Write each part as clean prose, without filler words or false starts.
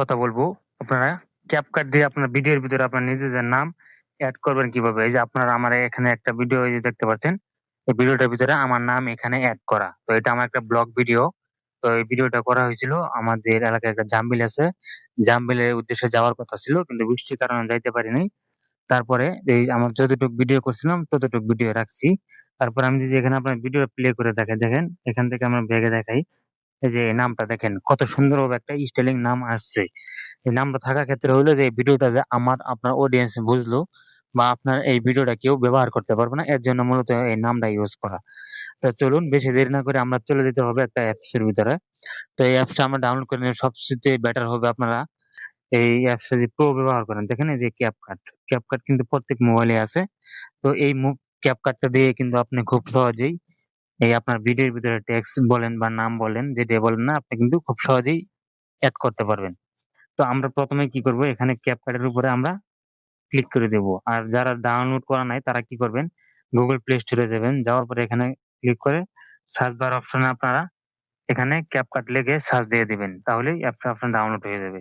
কথা বলবো। আপনারা ক্যাপকাট দিয়ে আপনার ভিডিওর ভিতরে আপনার নিজেদের নাম এড করবেন কিভাবে? এই যে আপনারা আমার এখানে একটা ভিডিও এই যে দেখতে পাচ্ছেন। এই ভিডিওটার ভিতরে আমার নাম এখানে এড করা। তো এটা আমার একটা ব্লগ ভিডিও। তো এই ভিডিওটা করা হয়েছিল আমাদের এলাকায় একটা জামবিল আছে। জামবিলের উদ্দেশ্যে যাওয়ার কথা ছিল কিন্তু বৃষ্টির কারণে যাইতে পারিনি। তারপরে এই আমার যতটুকু ভিডিও করছিলাম ততটুকু ভিডিও রাখছি। তারপর আমি যদি এখানে আপনার ভিডিও প্লে করে দেখাই, দেখেন এখান থেকে আমরা ব্যাগে দেখাই। এই যে এই নামটা দেখেন কত সুন্দরভাবে একটা স্টাইলিং নাম আসছে। এই নামটা থাকার ক্ষেত্রে হইলো যে এই ভিডিওটা যে আপনার অডিয়েন্স বুঝলো বা আপনার এই ভিডিওটা কেউ ব্যবহার করতে পারবে না, এর জন্য মূলত এই নামটা ইউজ করা। তো চলুন বেশি দেরি না করে আমরা চলে যেতে হবে একটা অ্যাপস এর ভিতরে। তো এই অ্যাপসটা আমরা ডাউনলোড করে নিলে সবচেয়ে বেটার হবে। আপনারা এই অ্যাপসটা যদি প্রো ব্যবহার করেন, দেখেন এই যে ক্যাপকাট। ক্যাপকাট কিন্তু প্রত্যেক মোবাইলে আছে। তো এই ক্যাপকাটটা দিয়ে কিন্তু আপনি খুব সহজেই এই আপনার ভিডিওর ভিতরে টেক্সট বলেন বা নাম বলেন যেটাই বলেন না, আপনি কিন্তু খুব সহজেই এড করতে পারবেন। তো আমরা প্রথমে কি করব, এখানে ক্যাপকাটের উপরে আমরা ক্লিক করে দেব। আর যারা ডাউনলোড করা নাই তারা কি করবেন, গুগল প্লে স্টোরে যাবেন, যাওয়ার পরে এখানে ক্লিক করে সার্চ বার অপশনে আপনারা এখানে ক্যাপকাট লিখে সার্চ দিয়ে দিবেন, তাহলেই অ্যাপটা আপনার ডাউনলোড হয়ে যাবে।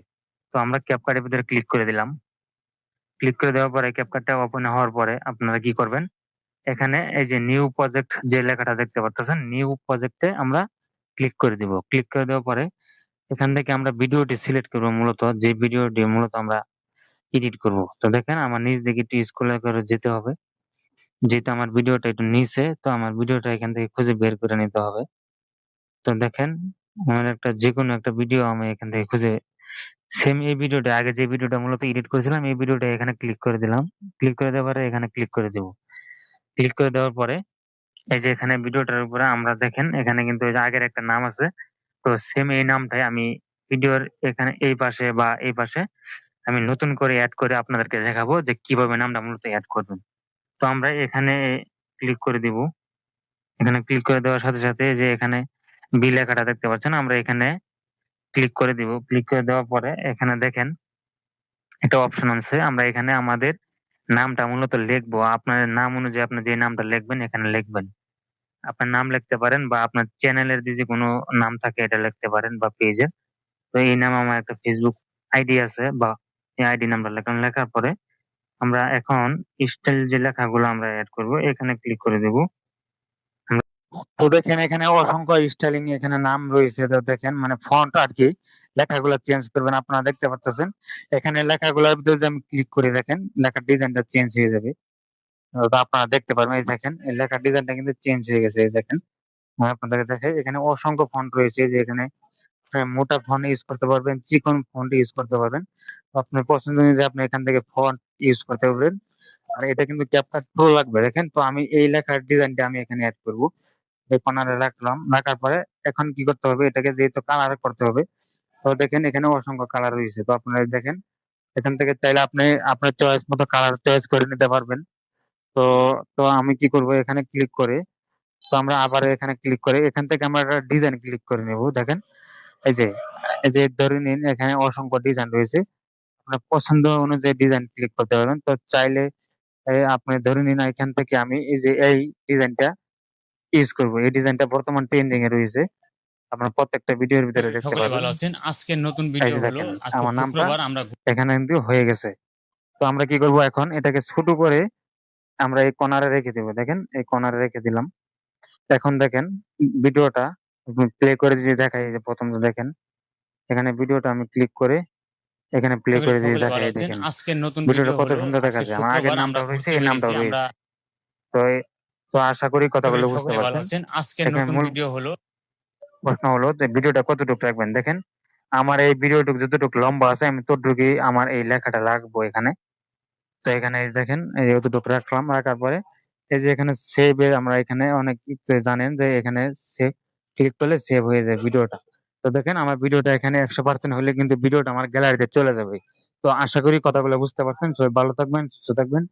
তো আমরা ক্যাপকাটের ভিতরে ক্লিক করে দিলাম। ক্লিক করে দেওয়ার পরে ক্যাপকাটটা ওপেন হওয়ার পরে আপনারা কি করবেন, এখানে এই যে নিউ প্রজেক্ট যে লেখাটা দেখতে পাচ্ছেন, নিউ প্রজেক্টে আমরা ক্লিক করে দিব। ক্লিক করে দেওয়ার পরে এখান থেকে আমরা ভিডিওটি সিলেক্ট করব, মূলত যে ভিডিওটি মূলত আমরা এডিট করব। তো দেখেন আমার নিচ দিকে একটু স্ক্রল করে যেতে হবে, যেহেতু আমার ভিডিওটা একটু নিচে, তো আমার ভিডিওটা এখান থেকে খুঁজে বের করে নিতে হবে। তো দেখেন আমার একটা যেকোনো একটা ভিডিও আমি এখান থেকে খুঁজে, সেম এই ভিডিওটা আগে যে ভিডিওটা মূলত এডিট করেছিলাম এই ভিডিওটা এখানে ক্লিক করে দিলাম। ক্লিক করে দেওয়ার পরে এখানে ক্লিক করে দেব। ক্লিক করে দেওয়ার পরে এই যে এখানে ভিডিওটার উপরে আমরা দেখেন এখানে কিন্তু এই যে আগের একটা নাম আছে। তো সেম এই নামটাই আমি ভিডিওর এখানে এই পাশে বা এই পাশে আমি নতুন করে এড করে আপনাদেরকে দেখাবো যে কিভাবে নামটা মূলত এড করবেন। তো আমরা এখানে ক্লিক করে দিব। এখানে ক্লিক করে দেওয়ার সাথে সাথে যে এখানে বি লেখাটা দেখতে পাচ্ছেন, আমরা এখানে ক্লিক করে দিব। ক্লিক করে দেওয়ার পরে এখানে দেখেন একটা অপশন আছে, আমরা এখানে আমাদের নামটা মূলত লিখবো। আপনার নাম অনুযায়ী আপনি যে নামটা লিখবেন এখানে লিখবেন। আপনার নাম লিখতে পারেন বা আপনার চ্যানেলের যে কোনো নাম থাকে এটা লিখতে পারেন বা পেজের। তো এই নাম আমার একটা ফেসবুক আইডি আছে বা এই আইডি নাম্বার লেখা লেখার পরে আমরা এখন স্টাইল যে লেখাগুলো আমরা এড করব এখানে ক্লিক করে দেব। তো দেখেন এখানে অসংখ্য স্টাইলিং এখানে নাম রয়েছে। তো দেখেন মানে ফন্ট আর কি, লেখাগুলো চেঞ্জ করবেন। আপনারা দেখতে পাচ্ছেন এখানে লেখাগুলোর ভিতরে যদি আমি ক্লিক করে দেখেন লেখার ডিজাইনটা চেঞ্জ হয়ে যাবে। তো আপনারা দেখতে পারবেন এই দেখেন এই লেখার ডিজাইনটা কিন্তু চেঞ্জ হয়ে গেছে। এই দেখেন আমি আপনাদেরকে দেখাই, এখানে অসংখ্য ফন্ট রয়েছে। যে এখানে মোটা ফন্ট ইউজ করতে পারবেন, চিকন ফন্ট ইউজ করতে পারবেন। তো আপনার পছন্দ অনুযায়ী আপনি এখান থেকে ফন্ট ইউজ করতে পারবেন। আর এটা কিন্তু ক্যাপকাট প্রো লাগবে। দেখেন তো আমি এই লেখার ডিজাইনটা আমি এখানে অ্যাড করব। এই কর্নারে রাখলাম, রাখার পরে এখন কি করতে হবে, এটাকে যেহেতু কালার করতে হবে। তো দেখেন এখানে অসংখ্য কালার রয়েছে। তো আপনারা দেখেন এখান থেকে চাইলে আপনি আপনার চয়েস মতো কালার চয়েস করে নিতে পারবেন। তো তো আমি কি করব, এখানে ক্লিক করে তো আমরা আবার এখানে ক্লিক করে এখান থেকে আমরা একটা ডিজাইন ক্লিক করে নেব। দেখেন এই যে ধরে নিন এখানে অসংখ্য ডিজাইন রয়েছে। আপনার পছন্দ অনুযায়ী ডিজাইন ক্লিক করতে পারবেন। তো চাইলে আপনি ধরে নিন এখান থেকে আমি এই যে এই ডিজাইনটা ইউজ করব। এই ডিজাইনটা বর্তমান ট্রেন্ডিং এ রয়েছে, আপনার প্রত্যেকটা ভিডিওর ভিতরে দেখতে সকলে পাবেন। ভালো আছেন। আজকের নতুন এই ভিডিও যে হলো দেখেন আজকে আমার নামটা শুক্রবার আমরা এখানে কিন্তু হয়ে গেছে। তো আমরা কি করব, এখন এটাকে ছোট করে আমরা এই কর্নারে রেখে দেব। দেখেন এই কর্নারে রেখে দিলাম। এখন দেখেন ভিডিওটা প্লে করে যে দেখাই, যে প্রথম দেখেন এখানে ভিডিওটা আমি ক্লিক করে এখানে প্লে সকলে করে দিয়ে সকলে ভালো দেখাই। আছেন। দেখেন আজকের নতুন ভিডিওটা ভিডিও কত হলো সুন্দর আজকে দেখাচ্ছে, আমার আগের শুক্রবার আমরা নামটাও রয়েছে ঘুরতে এই নামটাও বেরিয়েছি আমরা। রয়েছে। তো তো আশা করি কথাগুলো বুঝতে সকলে ভালো পারছেন। আছেন। আজকের এখানে নতুন মূল ভিডিও হলো প্রশ্ন হলো যে ভিডিওটা কতটুকু রাখবেন। দেখেন আমার এই ভিডিওটুকু যতটুকু লম্বা আছে আমি ততটুকুই আমার এই লেখাটা রাখবো এখানে। তো এখানে এই যে দেখেন এই যে যতটুকু রাখলাম, রাখার পরে এই যে এখানে সেভ এর আমরা এখানে অনেক জানেন যে এখানে সেভ ক্লিক করলে সেভ হয়ে যায় ভিডিওটা। তো দেখেন আমার ভিডিওটা এখানে 100% হলে কিন্তু ভিডিওটা আমার গ্যালারিতে চলে যাবে। তো আশা করি কথাগুলো বুঝতে পারছেন। সবাই ভালো থাকবেন, সুস্থ থাকবেন।